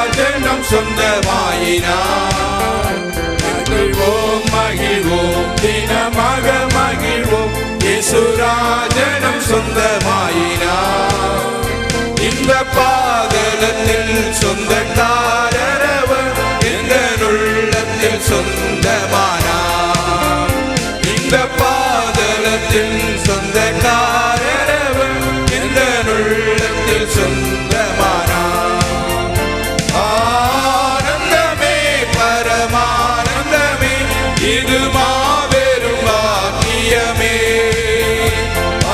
ராஜனம் சொந்தமாயினார். மகிழ்வோம் மகிழ்வோம் தினமாக மகிழ்வோம், இயேசு ராஜனம் சொந்தமாயினார். இந்த பாதலத்தில் சொந்தக்காரரவர் எந்த உள்ளத்தில் சொந்தமானார். இந்த பாதலத்தில் சொந்தக்காரரவர் எந்த உள்ளத்தில் சொந்தமானார். ஆனந்தமே பரமானந்தமே, இது மாபெரும் பாக்கியமே.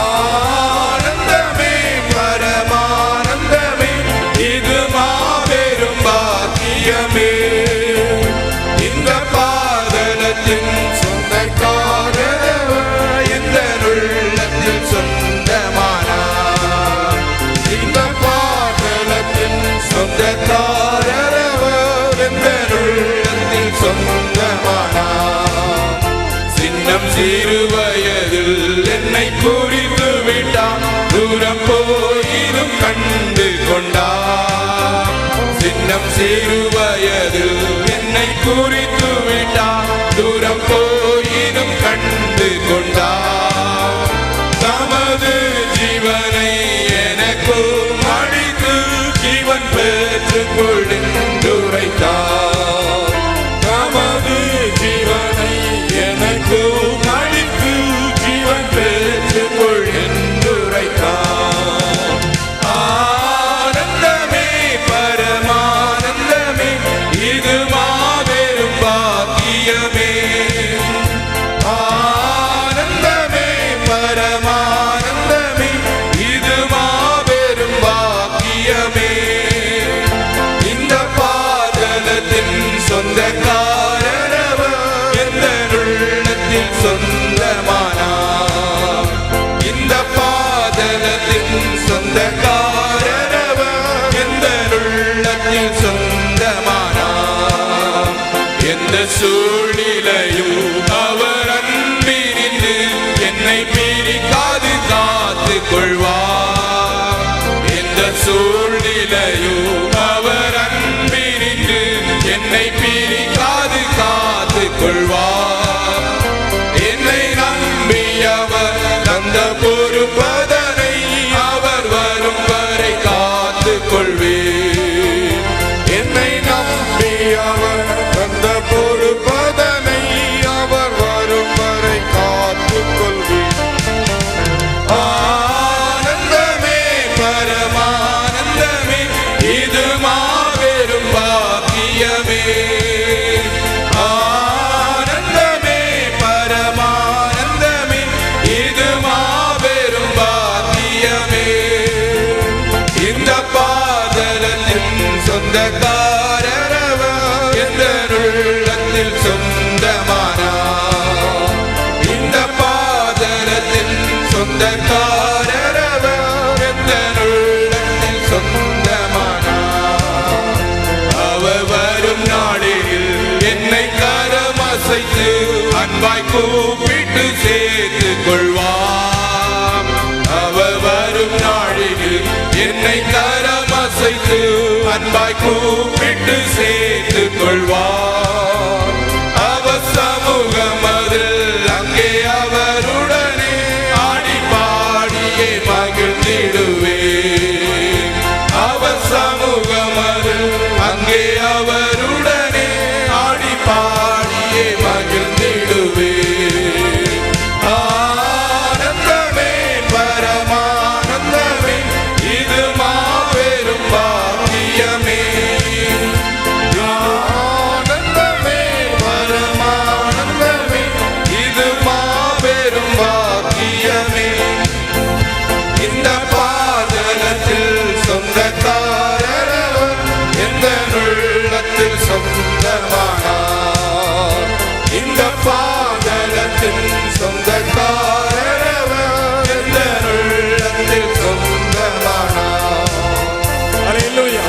ஆனந்தமே பரமானந்தமே, இது மாபெரும் பாக்கியமே. இந்த பாதலத்தின் சொந்தக்காரரவர் எந்த உள்ளத்தில் சொந்தமானார். இந்த பாதலத்தின் சொந்தக்காரரவர் எந்த உள்ளத்தில் சொந்தமானார். சின்னம் சிறு வயதில் என்னை குறித்து விட்டான், தூரம் போயிலும் கண்டு கொண்டார். சின்னம் சிறு வயதில் என்னை குறித்து விட்டான், தூரம் போயிலும் கண்டு கொண்டார். தமது ஜீவனை எனக்கு அளித்து ஜீவன் பெற்றுக்கொள் என்று உரைத்தார். தமது ஜீவனை எனக்கு அளித்து ஜீவன் பெற்றுக்கொள் என்று உரைத்தார். ஆனந்தமே பரமானந்தமே, இது மாபெரும் பாக்கியமே. ஆனந்தமே பரமானந்தமே, இது மாபெரும் பாக்கியமே. இந்த பாதலத்தின் சொந்தக்காரரவர் எந்த உள்ளத்தில் சொந்தமானார். இந்த பாதலத்தின் சொந்தக்காரரவர் எந்த உள்ளத்தில் சொந்தமானார். எந்த சூழ்நிலையும் அவர் அன்பினின்று என்னை பிரிக்காது காத்து கொள்வார். எந்த சூழ்நிலையும் அவர் அன்பினின்று என்னை பிரிக்காது காத்து கொள்வார். என்னை நம்பி அவர் தந்த பொறுப்பதனை அவர் வரும் வரை காத்து கொள்வேன். என்னை நம்பி அவர் தந்த பொறுப்பதனை அவர் வரும் வரை காத்து கொள்வேன். ஆனந்தமே பரமானந்தமே, இது மாபெரும் பாக்கியமே. ஆனந்தமே பரமானந்தமே, இது மாபெரும் பாக்கியமே. இந்த பாதலத்தின் சொந்தக்காரரவர் எந்த உள்ளத்தில் சொந்தமானார். இந்த பாதலத்தின் சொந்தக்காரரவர் எந்த உள்ளத்தில் சொந்தமானார். அவர் வரும் நாளில் என்னை கரமசைத்து அன்பாய் கூப்பிட்டு சேர்த்து கொள்வார். அவர் வரும் நாளில் என்னை கரமசைத்து அன்பாய் கூப்பிட்டு சேர்த்து கொள்வார். அவர் சமூகமதில் அங்கே அவருடனே ஆடி பாடியே மகிழ்ந்திடுவேன். அவர் சமூகமதில் அங்கே அவருடனே ஆடி பாடியே மகிழ்ந்திடுவேன். ஆனந்தமே பரமானந்தமே, இது மாபெரும் பாக்கியமே. ஆனந்தமே பரமானந்தமே, இது மாபெரும் பாக்கியமே. இந்த பாதலத்தில் சொந்தக்காரரவர் எந்த உள்ளத்தில் சொந்தமானார். இந்த பாதலத்தில் சொந்தக்காரரவர் எந்த உள்ளத்தில் சொந்தமானார். அல்லேலூயா.